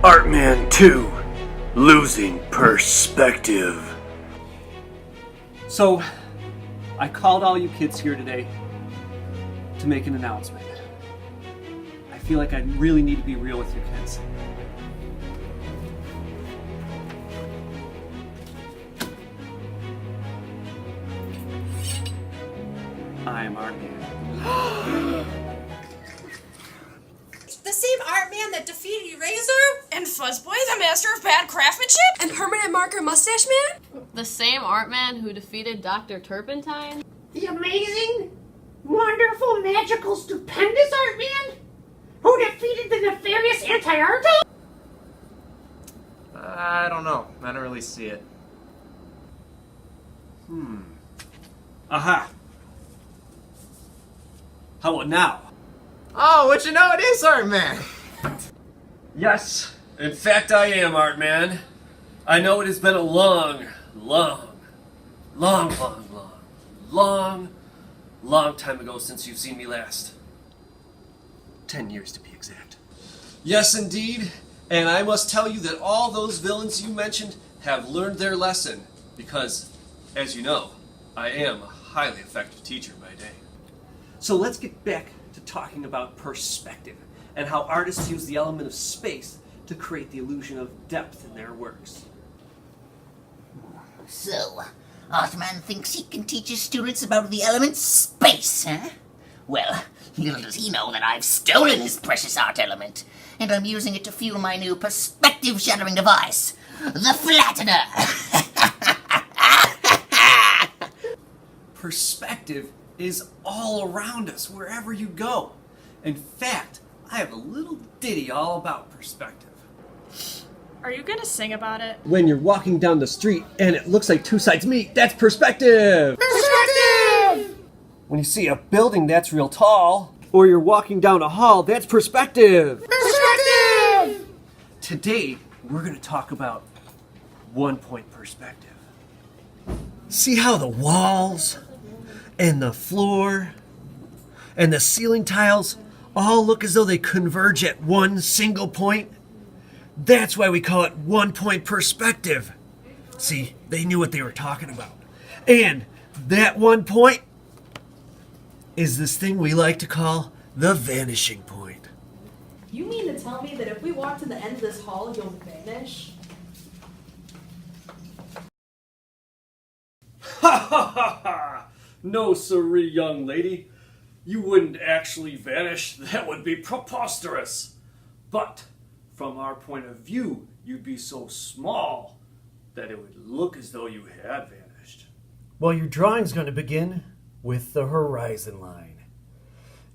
Artman 2, Losing Perspective. So, I called all you kids here today to make an announcement. I feel like I really need to be real with you kids. I am Artman. The same Artman that defeated Eraser? And Fuzzboy, the master of bad craftsmanship? And Permanent Marker Mustache Man? The same Artman who defeated Dr. Turpentine? The amazing, wonderful, magical, stupendous Artman who defeated the nefarious Anti-Arto? I don't know. I don't really see it. Aha! How about now? Oh, what you know, it is Artman! Yes, in fact I am, Artman. I know it has been a long time ago since you've seen me last. 10 years to be exact. Yes, indeed. And I must tell you that all those villains you mentioned have learned their lesson because, as you know, I am a highly effective teacher by day. So let's get back to talking about perspective and how artists use the element of space to create the illusion of depth in their works. So, Artman thinks he can teach his students about the element space, huh? Well, little does he know that I've stolen his precious art element, and I'm using it to fuel my new perspective-shattering device, the Flattener! Perspective is all around us, wherever you go. In fact, I have a little ditty all about perspective. Are you gonna sing about it? When you're walking down the street and it looks like two sides meet, that's perspective! Perspective! When you see a building that's real tall, or you're walking down a hall, that's perspective! Perspective! Today, we're going to talk about one-point perspective. See how the walls and the floor and the ceiling tiles all look as though they converge at one single point? That's why we call it one-point perspective. See, they knew what they were talking about. And that one point is this thing we like to call the vanishing point. You mean to tell me that if we walk to the end of this hall, you'll vanish? Ha ha ha ha! No, sirree, young lady. You wouldn't actually vanish. That would be preposterous. But from our point of view, you'd be so small that it would look as though you had vanished. Well, your drawing's going to begin with the horizon line.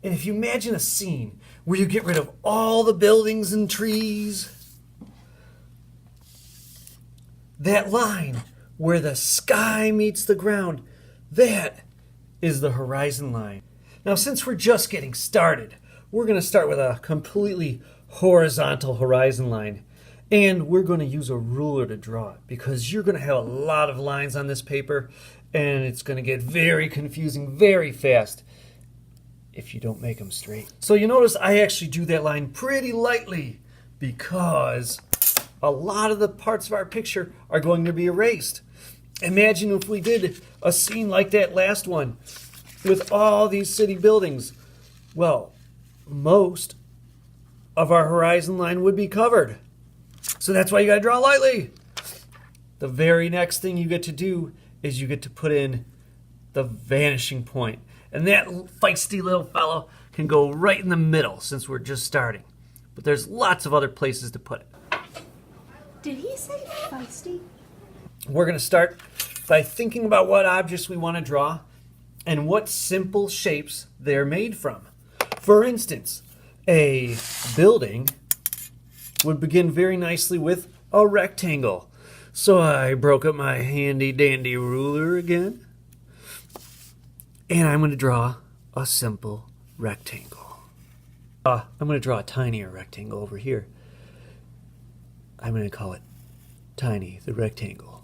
And if you imagine a scene where you get rid of all the buildings and trees, that line where the sky meets the ground, that is the horizon line. Now, since we're just getting started, we're going to start with a completely horizontal horizon line. And we're going to use a ruler to draw it because you're going to have a lot of lines on this paper and it's going to get very confusing very fast if you don't make them straight. So you notice I actually drew that line pretty lightly because a lot of the parts of our picture are going to be erased. Imagine if we did a scene like that last one with all these city buildings. Well, most of our horizon line would be covered. So that's why you got to draw lightly. The very next thing you get to do is you get to put in the vanishing point. And that feisty little fellow can go right in the middle since we're just starting. But there's lots of other places to put it. Did he say feisty? We're going to start by thinking about what objects we want to draw and what simple shapes they're made from. For instance, a building would begin very nicely with a rectangle. So I broke up my handy dandy ruler again. And I'm going to draw a simple rectangle. I'm going to draw a tinier rectangle over here. I'm going to call it Tiny the Rectangle.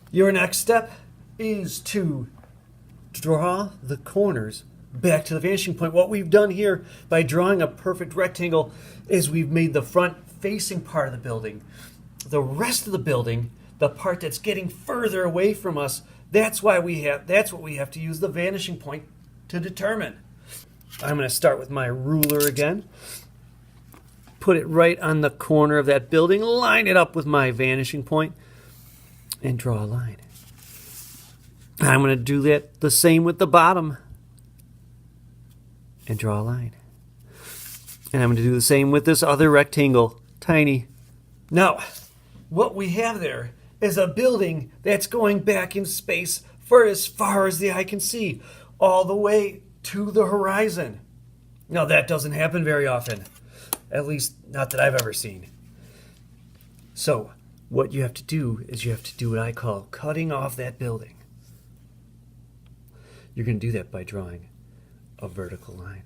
Your next step is to draw the corners back to the vanishing point. What we've done here by drawing a perfect rectangle is we've made the front facing part of the building. The rest of the building, the part that's getting further away from us, that's what we have to use the vanishing point to determine. I'm going to start with my ruler again. Put it right on the corner of that building, line it up with my vanishing point, and draw a line. I'm going to do that the same with the bottom and draw a line. And I'm going to do the same with this other rectangle, tiny. Now, what we have there is a building that's going back in space for as far as the eye can see, all the way to the horizon. Now, that doesn't happen very often, at least not that I've ever seen. So, what you have to do is you have to do what I call cutting off that building. You're going to do that by drawing a vertical line.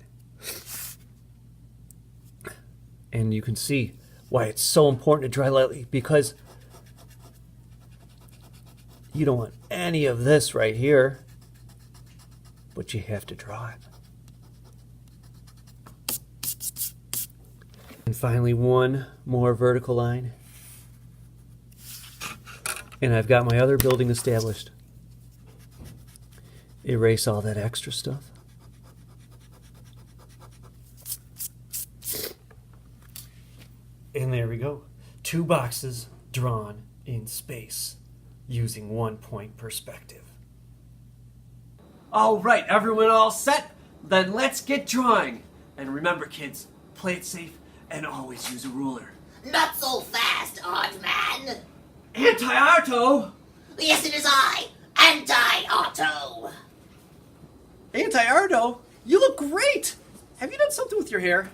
And you can see why it's so important to draw lightly, because you don't want any of this right here, but you have to draw it. And finally, one more vertical line. And I've got my other building established. Erase all that extra stuff. And there we go. 2 boxes drawn in space using 1-point perspective. All right, everyone all set? Then let's get drawing. And remember, kids, play it safe and always use a ruler. Not so fast, Artman. Anti-Arto! Yes, it is I, Anti-Auto. Anti-Arto? You look great! Have you done something with your hair?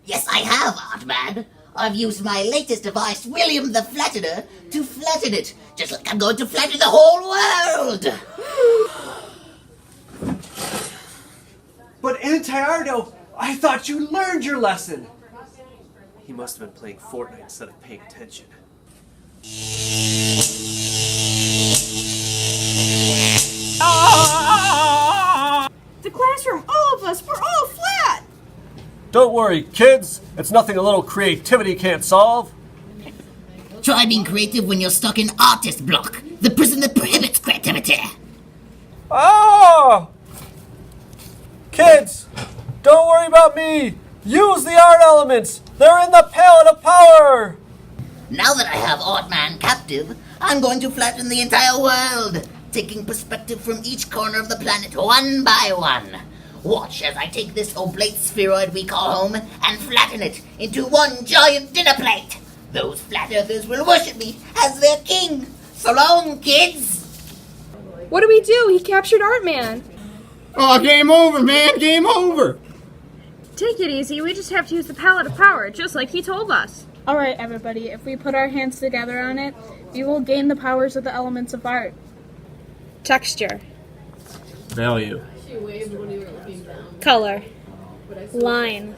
Yes, I have, Artman. I've used my latest device, William the Flattener, to flatten it, just like I'm going to flatten the whole world. But Anti-Arto, I thought you learned your lesson. He must have been playing Fortnite instead of paying attention. The classroom, all of us, we're all flat! Don't worry, kids. It's nothing a little creativity can't solve. Try being creative when you're stuck in artist block, the prison that prohibits creativity. Ah! Kids, don't worry about me. Use the art elements. They're in the palette of power. Now that I have Artman captive, I'm going to flatten the entire world, taking perspective from each corner of the planet one by one. Watch as I take this oblate spheroid we call home and flatten it into one giant dinner plate. Those flat earthers will worship me as their king. So long, kids! What do we do? He captured Artman. Oh, game over, man. Game over. Take it easy, we just have to use the palette of power, just like he told us. Alright, everybody, if we put our hands together on it, we will gain the powers of the elements of art. Texture. Value. Color. Line.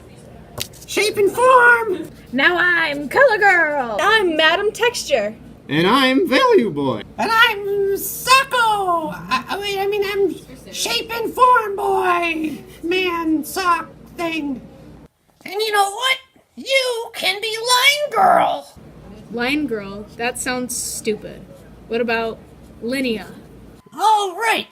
Shape and form. Now I'm Color Girl! I'm Madam Texture. And I'm Value Boy. And I'm Sacco. I'm Shape and Form Boy. Man, sock thing. And you know what? You can be Line Girl. Line Girl? That sounds stupid. What about Linea? All right.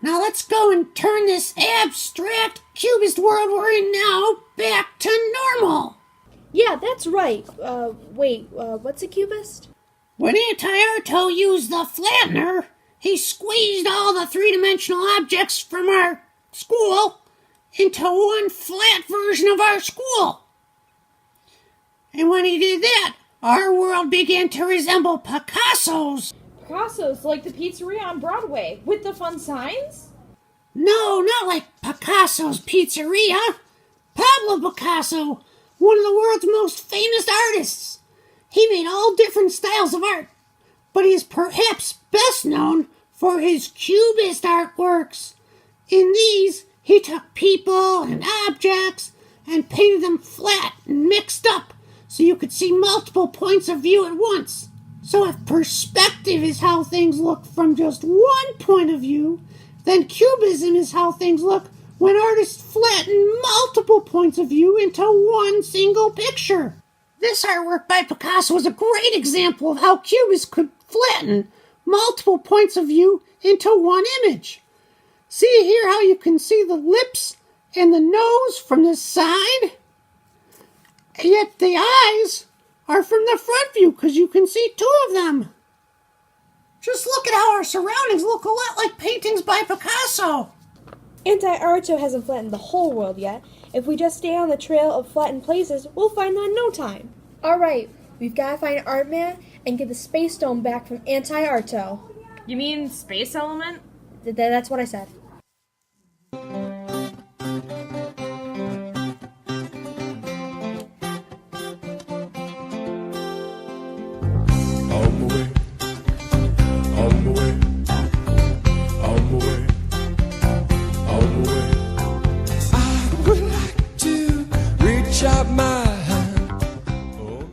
Now let's go and turn this abstract cubist world we're in now back to normal. Yeah, that's right. What's a cubist? When Anti-Arto used the flattener, he squeezed all the three-dimensional objects from our school into one flat version of our school. And when he did that, our world began to resemble Picasso's. Picasso's, like the pizzeria on Broadway, with the fun signs? No, not like Picasso's Pizzeria. Pablo Picasso, one of the world's most famous artists. He made all different styles of art, but he is perhaps best known for his Cubist artworks. In these, he took people and objects and painted them flat and mixed up so you could see multiple points of view at once. So if perspective is how things look from just one point of view, then Cubism is how things look when artists flatten multiple points of view into one single picture. This artwork by Picasso is a great example of how Cubists could flatten multiple points of view into one image. See here how you can see the lips and the nose from the side? Yet the eyes are from the front view because you can see two of them. Just look at how our surroundings look a lot like paintings by Picasso. Anti-Arto hasn't flattened the whole world yet. If we just stay on the trail of flattened places, we'll find that in no time. Alright, we've got to find Artman and get the Space Dome back from Anti-Arto. You mean space element? That's what I said.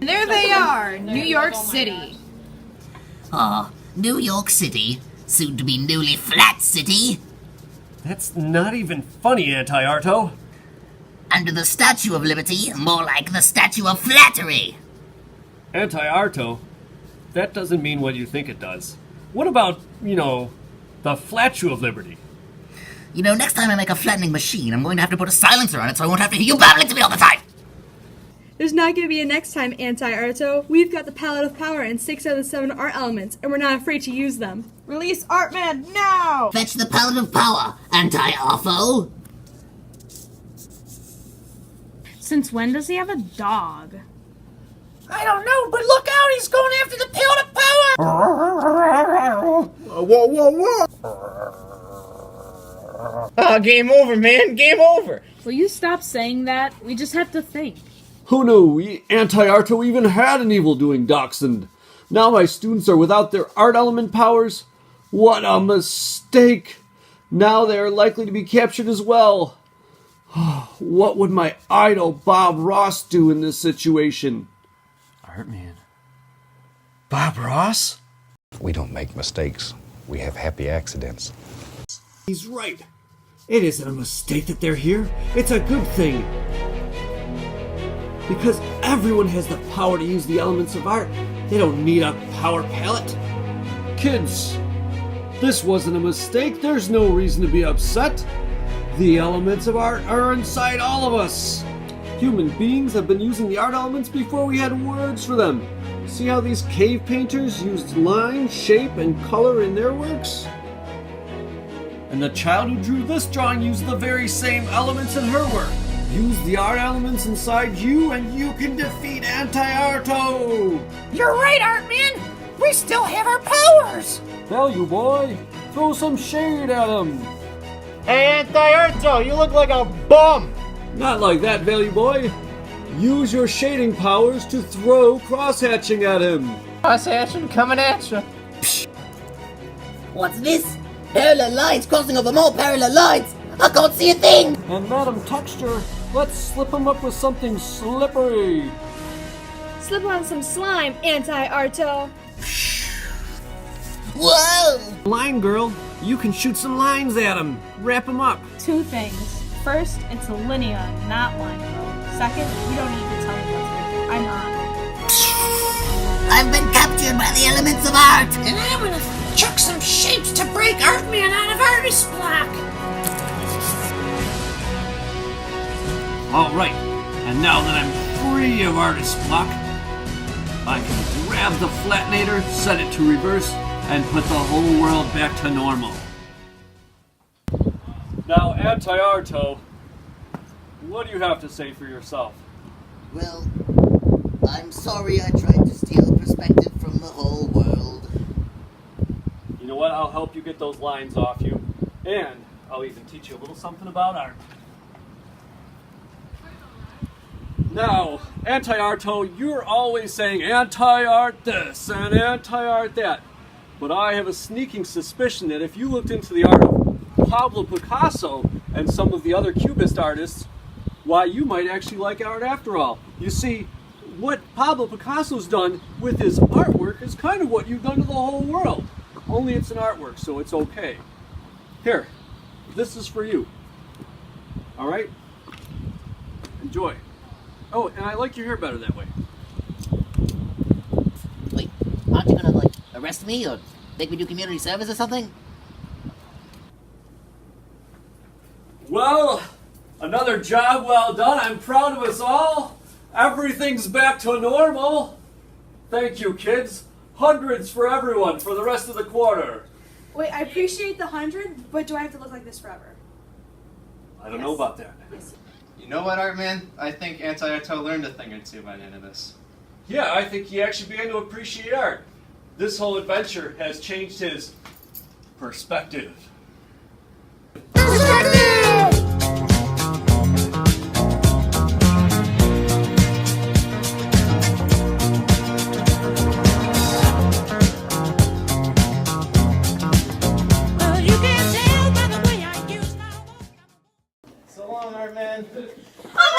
There they are, New York City. New York City, soon to be newly flat city. That's not even funny, Anti-Arto. Under the Statue of Liberty, more like the Statue of Flattery. Anti-Arto? That doesn't mean what you think it does. What about, the Statue of Liberty? Next time I make a flattening machine, I'm going to have to put a silencer on it so I won't have to hear you babbling to me all the time. There's not going to be a next time, Anti-Arto. We've got the palette of power and 6 out of the 7 art elements, and we're not afraid to use them. Release Artman now! Fetch the palette of power, Anti-Artho. Since when does he have a dog? I don't know, but look out, he's going after the palette of power! Whoa. Game over, man. Game over. Will you stop saying that? We just have to think. Who knew Anti-Arto even had an evil-doing dachshund? Now my students are without their art element powers? What a mistake! Now they are likely to be captured as well. What would my idol Bob Ross do in this situation? Artman. Bob Ross? We don't make mistakes. We have happy accidents. He's right. It isn't a mistake that they're here. It's a good thing. Because everyone has the power to use the elements of art. They don't need a power palette. Kids, this wasn't a mistake. There's no reason to be upset. The elements of art are inside all of us. Human beings have been using the art elements before we had words for them. See how these cave painters used line, shape, and color in their works? And the child who drew this drawing used the very same elements in her work. Use the art elements inside you and you can defeat Anti-Arto! You're right, Artman! We still have our powers! Value boy, throw some shade at him! Hey, Anti-Arto, you look like a bum. Not like that, Value boy. Use your shading powers to throw cross-hatching at him. Cross-hatching coming at you. What's this? Parallel lines crossing over more parallel lines! I can't see a thing! And Madam Texture, let's slip him up with something slippery. Slip on some slime, Anti-Arto. Whoa! Line girl, you can shoot some lines at him. Wrap him up. 2 things. First, it's a linea, not line code. Second, you don't need to tell me what to do. I'm on. I've been captured by the elements of art! And I'm gonna chuck some shapes to break Artman out of artist block! Alright, and now that I'm free of artist block, I can grab the flattenator, set it to reverse, and put the whole world back to normal. Now, Anti-Arto, what do you have to say for yourself? Well, I'm sorry I tried to steal perspective from the whole world. You know what? I'll help you get those lines off you, and I'll even teach you a little something about art. Now, Anti-Arto, you're always saying anti-art this and anti-art that. But I have a sneaking suspicion that if you looked into the art of Pablo Picasso and some of the other Cubist artists, why, you might actually like art after all. You see, what Pablo Picasso's done with his artwork is kind of what you've done to the whole world. Only it's an artwork, so it's okay. Here, this is for you. All right? Enjoy. Oh, and I like your hair better that way. Wait, aren't you gonna, arrest me or make me do community service or something? Well, another job well done. I'm proud of us all. Everything's back to normal. Thank you, kids. Hundreds for everyone for the rest of the quarter. Wait, I appreciate the 100, but do I have to look like this forever? I don't know about that. You know what, Artman? I think Anti-Arto learned a thing or two by the end of this. Yeah, I think he actually began to appreciate art. This whole adventure has changed his perspective. So long, Artman. Oh